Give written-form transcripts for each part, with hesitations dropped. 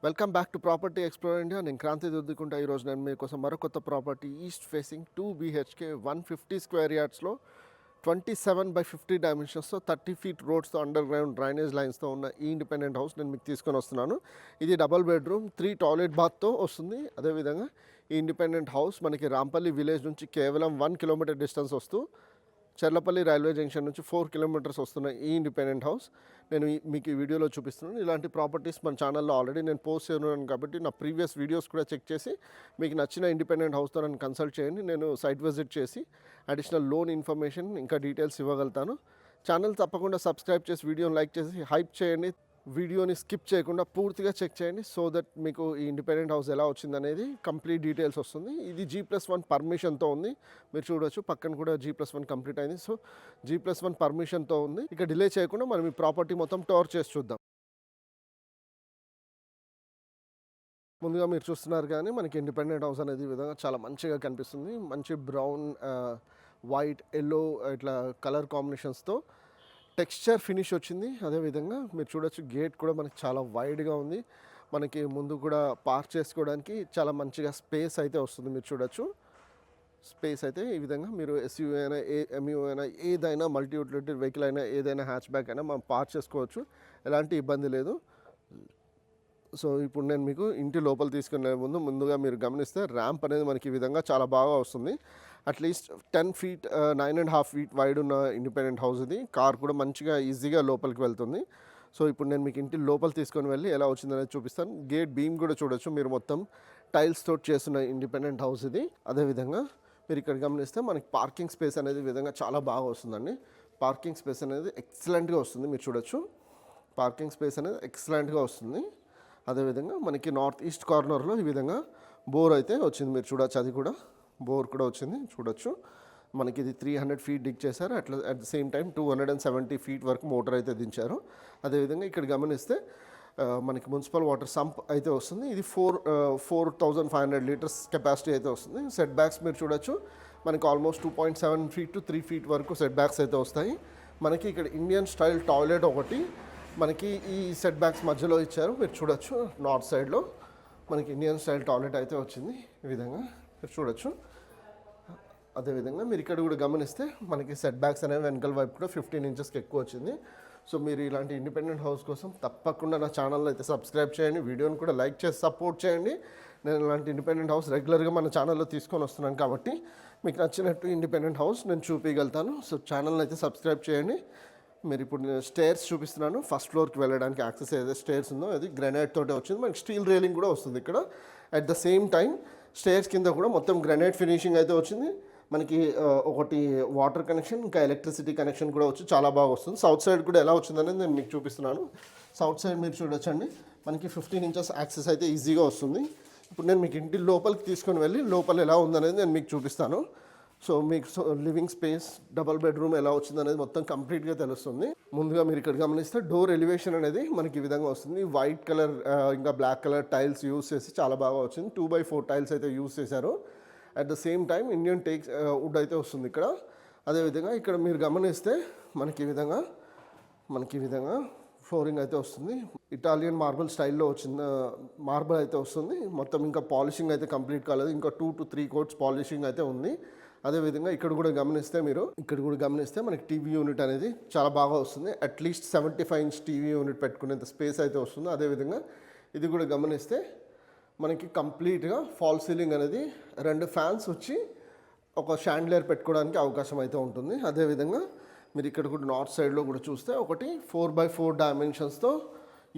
Welcome back to property explore India. నేను క్రాంతి దుద్దుకుంటా. ఈరోజు నేను మీకోసం మరో కొత్త property east facing 2 BHK 150 square యార్డ్స్లో 27/50 డైమెన్షన్స్తో 30 feet రోడ్స్తో అండర్ గ్రౌండ్ డ్రైనేజ్ లైన్స్తో ఉన్న ఈ ఇండిపెండెంట్ హౌస్ నేను మీకు తీసుకొని వస్తున్నాను. ఇది డబల్ బెడ్రూమ్ 3 టాయిలెట్ బాత్తో వస్తుంది. అదేవిధంగా ఈ ఇండిపెండెంట్ హౌస్ మనకి రాంపల్లి విలేజ్ నుంచి కేవలం 1 kilometer డిస్టెన్స్ వస్తూ చర్లపల్లి రైల్వే జంక్షన్ నుంచి 4 kilometers వస్తున్న ఈ ఇండిపెండెంట్ హౌస్ నేను మీకు ఈ వీడియోలో చూపిస్తున్నాను. ఇలాంటి ప్రాపర్టీస్ మన ఛానల్లో ఆల్రెడీ నేను పోస్ట్ చేస్తున్నాను కాబట్టి నా ప్రీవియస్ వీడియోస్ కూడా చెక్ చేసి మీకు నచ్చిన ఇండిపెండెంట్ హౌస్తో నన్ను కన్సల్ట్ చేయండి. నేను సైట్ విజిట్ చేసి అడిషనల్ లోన్ ఇన్ఫర్మేషన్ ఇంకా డీటెయిల్స్ ఇవ్వగలుగుతాను. ఛానల్ తప్పకుండా సబ్స్క్రైబ్ చేసి వీడియోని లైక్ చేసి హైప్ చేయండి. వీడియోని స్కిప్ చేయకుండా పూర్తిగా చెక్ చేయండి. సో దట్ మీకు ఈ ఇండిపెండెంట్ హౌస్ ఎలా వచ్చిందనేది కంప్లీట్ డీటెయిల్స్ వస్తుంది. ఇది G+1 పర్మిషన్తో ఉంది. మీరు చూడొచ్చు పక్కన కూడా G+1 కంప్లీట్ అయింది. సో G+1 పర్మిషన్తో ఉంది. ఇక డిలే చేయకుండా మనం ఈ ప్రాపర్టీ మొత్తం టూర్ చేసి చూద్దాం. ముందుగా మీరు చూస్తున్నారు కానీ మనకి ఇండిపెండెంట్ హౌస్ అనేది ఈ విధంగా చాలా మంచిగా కనిపిస్తుంది. మంచి బ్రౌన్, వైట్, ఎల్లో ఇట్లా కలర్ కాంబినేషన్స్తో టెక్స్చర్ ఫినిష్ వచ్చింది. అదేవిధంగా మీరు చూడొచ్చు గేట్ కూడా మనకి చాలా వైడ్గా ఉంది. మనకి ముందు కూడా పార్క్ చేసుకోవడానికి చాలా మంచిగా స్పేస్ అయితే వస్తుంది. మీరు చూడొచ్చు స్పేస్ అయితే ఈ విధంగా మీరు SUV అయినా MU అయినా ఏదైనా మల్టీ యూటిలిటీ వెహికల్ అయినా ఏదైనా హ్యాచ్ బ్యాక్ అయినా మనం పార్క్ చేసుకోవచ్చు. ఎలాంటి ఇబ్బంది లేదు. సో ఇప్పుడు నేను మీకు ఇంటి లోపల తీసుకునే ముందుగా మీరు గమనిస్తే ర్యాంప్ అనేది మనకి ఈ విధంగా చాలా బాగా వస్తుంది. అట్లీస్ట్ 10 feet 9.5 feet వైడ్ ఉన్న ఇండిపెండెంట్ హౌస్ ఇది. కార్ కూడా మంచిగా ఈజీగా లోపలికి వెళ్తుంది. సో ఇప్పుడు నేను మీకు ఇంటి లోపల తీసుకొని వెళ్ళి ఎలా వచ్చిందనేది చూపిస్తాను. గేట్ బీమ్ కూడా చూడొచ్చు. మీరు మొత్తం టైల్స్ తోటి చేస్తున్న ఇండిపెండెంట్ హౌస్ ఇది. అదేవిధంగా మీరు ఇక్కడ గమనిస్తే మనకి పార్కింగ్ స్పేస్ అనేది ఈ విధంగా చాలా బాగా వస్తుందండి. పార్కింగ్ స్పేస్ అనేది ఎక్సలెంట్గా వస్తుంది. మీరు చూడొచ్చు పార్కింగ్ స్పేస్ అనేది ఎక్సలెంట్గా వస్తుంది. అదేవిధంగా మనకి నార్త్ ఈస్ట్ కార్నర్లో ఈ విధంగా బోర్ అయితే వచ్చింది. మీరు చూడొచ్చు అది కూడా బోర్ కూడా వచ్చింది చూడొచ్చు. మనకి ఇది 300 feet డిగ్ చేశారు. అట్లా at the same time 270 feet వరకు మోటార్ అయితే దించారు. అదేవిధంగా ఇక్కడ గమనిస్తే మనకి మున్సిపల్ వాటర్ సంప్ అయితే వస్తుంది. ఇది 4,500 liters కెపాసిటీ అయితే వస్తుంది. సెట్ బ్యాక్స్ మీరు చూడొచ్చు మనకి ఆల్మోస్ట్ 2.7 feet to 3 feet వరకు సెట్ బ్యాక్స్ అయితే వస్తాయి. మనకి ఇక్కడ ఇండియన్ స్టైల్ టాయిలెట్ ఒకటి మనకి ఈ సెట్ బ్యాక్స్ మధ్యలో ఇచ్చారు. మీరు చూడొచ్చు నార్త్ సైడ్లో మనకి ఇండియన్ స్టైల్ టాయిలెట్ అయితే వచ్చింది. ఈ విధంగా మీరు చూడొచ్చు. అదేవిధంగా మీరు ఇక్కడ కూడా గమనిస్తే మనకి సెట్ బ్యాక్స్ అనేవి వెనకల వైపు కూడా 15 inches ఎక్కువ వచ్చింది. సో మీరు ఇలాంటి ఇండిపెండెంట్ హౌస్ కోసం తప్పకుండా నా ఛానల్లో అయితే సబ్స్క్రైబ్ చేయండి. వీడియోని కూడా లైక్ చేసి సపోర్ట్ చేయండి. నేను ఇలాంటి ఇండిపెండెంట్ హౌస్ రెగ్యులర్గా మన ఛానల్లో తీసుకొని వస్తున్నాను కాబట్టి మీకు నచ్చినట్టు ఇండిపెండెంట్ హౌస్ నేను చూపించగలుగుతాను. సో ఛానల్ని అయితే సబ్స్క్రైబ్ చేయండి. మీరు ఇప్పుడు నేను స్టేర్స్ చూపిస్తున్నాను. ఫస్ట్ ఫ్లోర్కి వెళ్ళడానికి యాక్సెస్ ఏదైతే స్టేర్స్ ఉందో అది గ్రానైట్ తోటే వచ్చింది. మనకి స్టీల్ రైలింగ్ కూడా వస్తుంది ఇక్కడ. At the same time stairs కింద కూడా మొత్తం గ్రానైట్ ఫినిషింగ్ అయితే వచ్చింది. మనకి ఒకటి వాటర్ కనెక్షన్ ఇంకా ఎలక్ట్రిసిటీ కనెక్షన్ కూడా వచ్చి చాలా బాగా వస్తుంది. సౌత్ సైడ్ కూడా ఎలా వచ్చిందనేది నేను మీకు చూపిస్తున్నాను. సౌత్ సైడ్ మీరు చూడొచ్చండి మనకి 15 inches యాక్సెస్ అయితే ఈజీగా వస్తుంది. ఇప్పుడు నేను మీకు ఇంటి లోపలికి తీసుకొని వెళ్ళి లోపల ఎలా ఉందనేది నేను మీకు చూపిస్తాను. సో మీకు లివింగ్ స్పేస్ డబల్ బెడ్రూమ్ ఎలా వచ్చిందనేది మొత్తం కంప్లీట్గా తెలుస్తుంది. ముందుగా మీరు ఇక్కడ గమనిస్తే డోర్ ఎలివేషన్ అనేది మనకి ఈ విధంగా వస్తుంది. వైట్ కలర్ ఇంకా బ్లాక్ కలర్ టైల్స్ యూస్ చేసి చాలా బాగా వచ్చింది. 2x4 టైల్స్ అయితే యూస్ చేశారు. At the same time Indian teaks wood అయితే వస్తుంది ఇక్కడ. అదేవిధంగా ఇక్కడ మీరు గమనిస్తే మనకి ఈ విధంగా ఫ్లోరింగ్ అయితే వస్తుంది. ఇటాలియన్ మార్బుల్ స్టైల్లో వచ్చిన మార్బుల్ అయితే వస్తుంది. మొత్తం ఇంకా పాలిషింగ్ అయితే కంప్లీట్ కాలేదు. ఇంకా 2 to 3 coats పాలిషింగ్ అయితే ఉంది. అదేవిధంగా ఇక్కడ కూడా గమనిస్తే మనకి టీవీ యూనిట్ అనేది చాలా బాగా వస్తుంది. అట్లీస్ట్ 75 inch టీవీ యూనిట్ పెట్టుకునేంత స్పేస్ అయితే వస్తుంది. అదేవిధంగా ఇది కూడా గమనిస్తే మనకి కంప్లీట్గా ఫాల్ సీలింగ్ అనేది 2 fans వచ్చి ఒక షాండ్లియర్ పెట్టుకోవడానికి అవకాశం అయితే ఉంటుంది. అదేవిధంగా మీరు ఇక్కడ కూడా నార్త్ సైడ్లో కూడా చూస్తే ఒకటి 4x4 డైమెన్షన్స్తో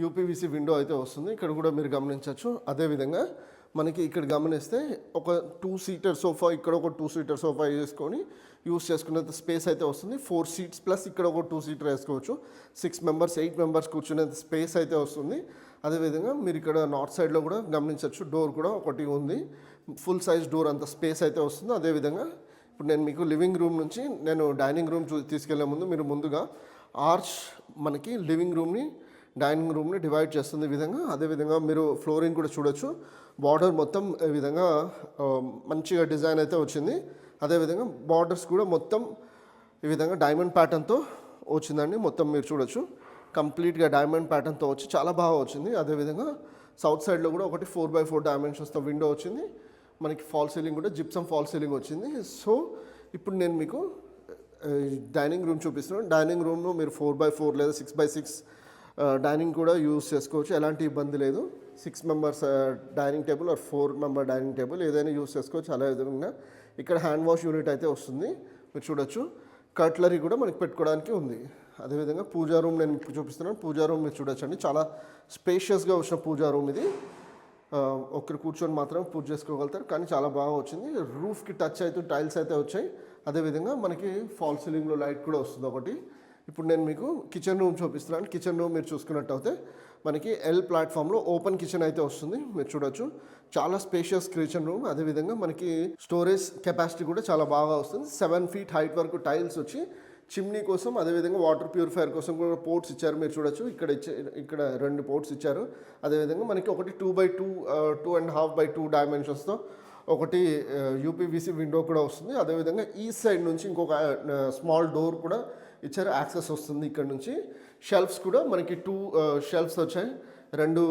UPVC విండో అయితే వస్తుంది. ఇక్కడ కూడా మీరు గమనించవచ్చు. అదేవిధంగా మనకి ఇక్కడ గమనిస్తే ఒక 2-seater సోఫా ఇక్కడ ఒక 2-seater సోఫా వేసుకొని యూస్ చేసుకునేంత స్పేస్ అయితే వస్తుంది. 4 seats ప్లస్ ఇక్కడ ఒక 2-seater వేసుకోవచ్చు. 6 members 8 members కూర్చునేంత స్పేస్ అయితే వస్తుంది. అదేవిధంగా మీరు ఇక్కడ నార్త్ సైడ్లో కూడా గమనించవచ్చు డోర్ కూడా ఒకటి ఉంది. ఫుల్ సైజ్ డోర్ అంత స్పేస్ అయితే వస్తుంది. అదేవిధంగా ఇప్పుడు నేను మీకు లివింగ్ రూమ్ నుంచి నేను డైనింగ్ రూమ్ తీసుకెళ్లే ముందు మీరు ముందుగా ఆర్చ్ మనకి లివింగ్ రూమ్ని డైనింగ్ రూమ్ని డివైడ్ చేస్తుంది ఈ విధంగా. అదేవిధంగా మీరు ఫ్లోరింగ్ కూడా చూడొచ్చు. బార్డర్ మొత్తం ఈ విధంగా మంచిగా డిజైన్ అయితే వచ్చింది. అదేవిధంగా బార్డర్స్ కూడా మొత్తం ఈ విధంగా డైమండ్ ప్యాటర్న్తో వచ్చిందండి. మొత్తం మీరు చూడొచ్చు కంప్లీట్గా డైమండ్ ప్యాటర్న్తో వచ్చి చాలా బాగా వచ్చింది. అదేవిధంగా సౌత్ సైడ్లో కూడా ఒకటి 4x4 డైమెన్షన్స్తో విండో వచ్చింది. మనకి ఫాల్ సీలింగ్ కూడా జిప్సమ్ ఫాల్ సీలింగ్ వచ్చింది. సో ఇప్పుడు నేను మీకు డైనింగ్ రూమ్ చూపిస్తున్నాను. డైనింగ్ రూమ్లో మీరు 4x4 లేదా 6x6 డైనింగ్ కూడా యూజ్ చేసుకోవచ్చు, ఎలాంటి ఇబ్బంది లేదు. 6 members dining table or 4 member dining table ఏదైనా యూజ్ చేసుకోవచ్చు. అలా విధంగా ఇక్కడ హ్యాండ్ వాష్ యూనిట్ అయితే వస్తుంది, మీరు చూడొచ్చు. కట్లరీ కూడా మనకి పెట్టుకోవడానికి ఉంది. అదేవిధంగా పూజా రూమ్ నేను ఇప్పుడు చూపిస్తున్నాను. పూజా రూమ్ మీరు చూడొచ్చు అండి, చాలా స్పేషియస్గా వచ్చిన పూజా రూమ్ ఇది. ఒకరు కూర్చొని మాత్రం పూజ చేసుకోగలుగుతారు, కానీ చాలా బాగా వచ్చింది. రూఫ్కి టచ్ అయితే టైల్స్ అయితే వచ్చాయి. అదేవిధంగా మనకి ఫాల్ సీలింగ్లో లైట్ కూడా వస్తుంది ఒకటి. ఇప్పుడు నేను మీకు కిచెన్ రూమ్ చూపిస్తున్నాను. కిచెన్ రూమ్ మీరు చూసుకున్నట్టయితే మనకి ఎల్ ప్లాట్ఫామ్లో ఓపెన్ కిచెన్ అయితే వస్తుంది, మీరు చూడొచ్చు. చాలా స్పేషియస్ కిచెన్ రూమ్. అదేవిధంగా మనకి స్టోరేజ్ కెపాసిటీ కూడా చాలా బాగా వస్తుంది. 7 feet హైట్ వరకు టైల్స్ వచ్చి చిమ్నీ కోసం, అదేవిధంగా వాటర్ ప్యూరిఫైయర్ కోసం కూడా పోర్ట్స్ ఇచ్చారు, మీరు చూడొచ్చు. ఇక్కడ 2 పోర్ట్స్ ఇచ్చారు. అదేవిధంగా మనకి ఒకటి 2x2 2.5x2 డైమెన్షన్స్తో ఒకటి యూపీవీసీ విండో కూడా వస్తుంది. అదేవిధంగా ఈ సైడ్ నుంచి ఇంకొక స్మాల్ డోర్ కూడా ఇచ్చారు, యాక్సెస్ వస్తుంది ఇక్కడ నుంచి. షెల్ఫ్స్ కూడా మనకి 2 షెల్ఫ్స్ వచ్చాయి, 2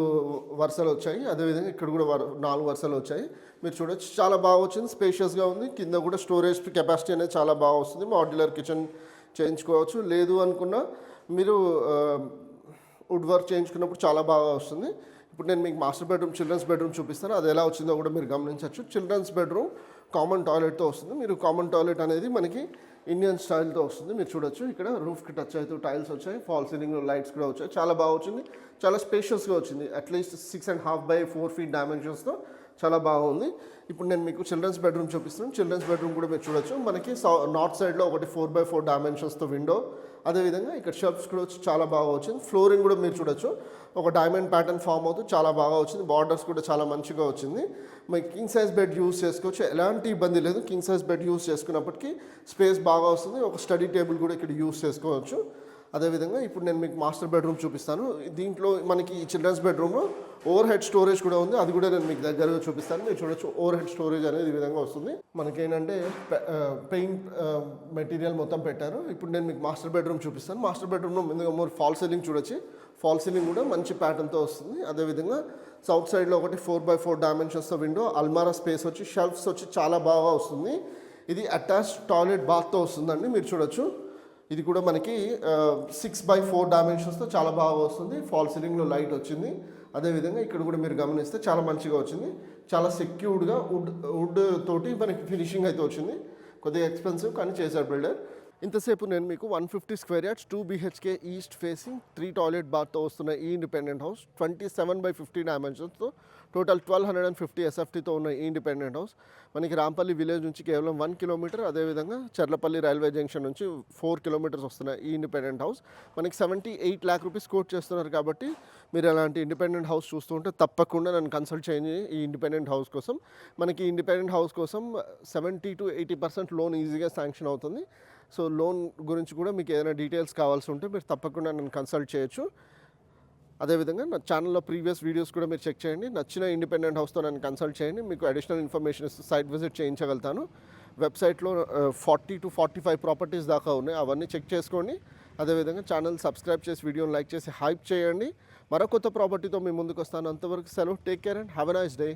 వరుసలు వచ్చాయి. అదేవిధంగా ఇక్కడ కూడా 4 వరుసలు వచ్చాయి, మీరు చూడొచ్చు. చాలా బాగా వచ్చింది, స్పేషియస్గా ఉంది. కింద కూడా స్టోరేజ్ కెపాసిటీ అనేది చాలా బాగా వస్తుంది. మాడ్యులర్ కిచెన్ చేయించుకోవచ్చు, లేదు అనుకున్నా మీరు వుడ్ వర్క్ చేయించుకున్నప్పుడు చాలా బాగా వస్తుంది. ఇప్పుడు నేను మీకు మాస్టర్ బెడ్రూమ్, చిల్డ్రన్స్ బెడ్రూమ్ చూపిస్తాను. అది ఎలా వచ్చిందో కూడా మీరు గమనించవచ్చు. చిల్డ్రన్స్ బెడ్రూమ్ కామన్ టాయిలెట్తో వస్తుంది. మీరు కామన్ టాయిలెట్ అనేది మనకి ఇండియన్ స్టైల్తో వస్తుంది, మీరు చూడొచ్చు. ఇక్కడ రూఫ్కి టచ్ అవుతూ టైల్స్ వచ్చాయి, ఫాల్ సీలింగ్లో లైట్స్ కూడా వచ్చాయి. చాలా బాగా వచ్చింది, చాలా స్పేషియస్గా వచ్చింది. అట్లీస్ట్ 6.5x4 feet డైమెన్షన్స్తో చాలా బాగుంది. ఇప్పుడు నేను మీకు చిల్డ్రన్స్ బెడ్రూమ్ చూపిస్తున్నాను. చిల్డ్రన్స్ బెడ్రూమ్ కూడా మీరు చూడొచ్చు. మనకి నార్త్ సైడ్లో ఒకటి 4x4 డైమెన్షన్స్తో విండో. అదేవిధంగా ఇక్కడ షెల్ఫ్స్ కూడా వచ్చి చాలా బాగా వచ్చింది. ఫ్లోరింగ్ కూడా మీరు చూడొచ్చు, ఒక డైమండ్ ప్యాటర్న్ ఫామ్ అవుతూ చాలా బాగా వచ్చింది. బార్డర్స్ కూడా చాలా మంచిగా వచ్చింది. మరి కింగ్ సైజ్ బెడ్ యూస్ చేసుకోవచ్చు, ఎలాంటి ఇబ్బంది లేదు. కింగ్ సైజ్ బెడ్ యూస్ చేసుకున్నప్పటికీ స్పేస్ బాగా వస్తుంది. ఒక స్టడీ టేబుల్ కూడా ఇక్కడ యూస్ చేసుకోవచ్చు. అదేవిధంగా ఇప్పుడు నేను మీకు మాస్టర్ బెడ్రూమ్ చూపిస్తాను. దీంట్లో మనకి ఈ చిల్డ్రన్స్ బెడ్రూమ్లో ఓవర్ హెడ్ స్టోరేజ్ కూడా ఉంది, అది కూడా నేను మీకు దగ్గరగా చూపిస్తాను, మీరు చూడొచ్చు. ఓవర్ హెడ్ స్టోరేజ్ అనేది ఈ విధంగా వస్తుంది. మనకేంటంటే పెయింట్ మెటీరియల్ మొత్తం పెట్టారు. ఇప్పుడు నేను మీకు మాస్టర్ బెడ్రూమ్ చూపిస్తాను. మాస్టర్ బెడ్రూమ్లో ముందుగా మోర్ ఫాల్ సీలింగ్ చూడొచ్చు. ఫాల్ సీలింగ్ కూడా మంచి ప్యాటర్న్తో వస్తుంది. అదేవిధంగా సౌత్ సైడ్లో ఒకటి 4x4 డైమెన్షన్స్తో విండో, అల్మారా స్పేస్ వచ్చి, షెల్ఫ్స్ వచ్చి చాలా బాగా వస్తుంది. ఇది అటాచ్డ్ టాయిలెట్ బాత్తో వస్తుందండి, మీరు చూడొచ్చు. ఇది కూడా మనకి 6x4 డైమెన్షన్స్తో చాలా బాగా వస్తుంది. ఫాల్ సీలింగ్లో లైట్ వచ్చింది. అదేవిధంగా ఇక్కడ కూడా మీరు గమనిస్తే చాలా మంచిగా వచ్చింది. చాలా సెక్యూర్డ్గా వుడ్ తోటి మనకి ఫినిషింగ్ అయితే వచ్చింది. కొద్దిగా ఎక్స్పెన్సివ్ కానీ చేశారు బిల్డర్. ఇంతసేపు నేను మీకు 150 square yards 2 BHK east facing 3 toilet బాత్తో వస్తున్న ఈ ఇండిపెండెంట్ హౌస్ 27x50 డైమెన్షన్స్తో టోటల్ 1250 SFTతో ఉన్న ఈ ఇండిపెండెంట్ హౌస్ మనకి రాంపల్లి విలేజ్ నుంచి కేవలం 1 kilometer, అదేవిధంగా చర్లపల్లి రైల్వే జంక్షన్ నుంచి 4 kilometers వస్తున్న ఈ ఇండిపెండెంట్ హౌస్ మనకి 78 lakh rupees కోట్ చేస్తున్నారు. కాబట్టి మీరు అలాంటి ఇండిపెండెంట్ హౌస్ చూస్తూ ఉంటే తప్పకుండా నన్ను కన్సల్ట్ చేయండి ఈ ఇండిపెండెంట్ హౌస్ కోసం. మనకి ఇండిపెండెంట్ హౌస్ కోసం 70 to 80% లోన్ ఈజీగా శాంక్షన్ అవుతుంది. సో లోన్ గురించి కూడా మీకు ఏదైనా డీటెయిల్స్ కావాల్సి ఉంటే మీరు తప్పకుండా నన్ను కన్సల్ట్ చేయొచ్చు. అదేవిధంగా నా ఛానల్లో ప్రీవియస్ వీడియోస్ కూడా మీరు చెక్ చేయండి. నచ్చిన ఇండిపెండెంట్ హౌస్తో నన్ను కన్సల్ట్ చేయండి, మీకు అడిషనల్ ఇన్ఫర్మేషన్ ఇస్తూ సైట్ విజిట్ చేయించగలుగుతాను. వెబ్సైట్లో 40 to 45 ప్రాపర్టీస్ దాకా ఉన్నాయి, అవన్నీ చెక్ చేసుకోండి. అదేవిధంగా ఛానల్ సబ్స్క్రైబ్ చేసి వీడియోని లైక్ చేసి హైప్ చేయండి. మరో కొత్త ప్రాపర్టీతో మీ ముందుకు వస్తాను. అంతవరకు సెలవు. Take care and have a nice day.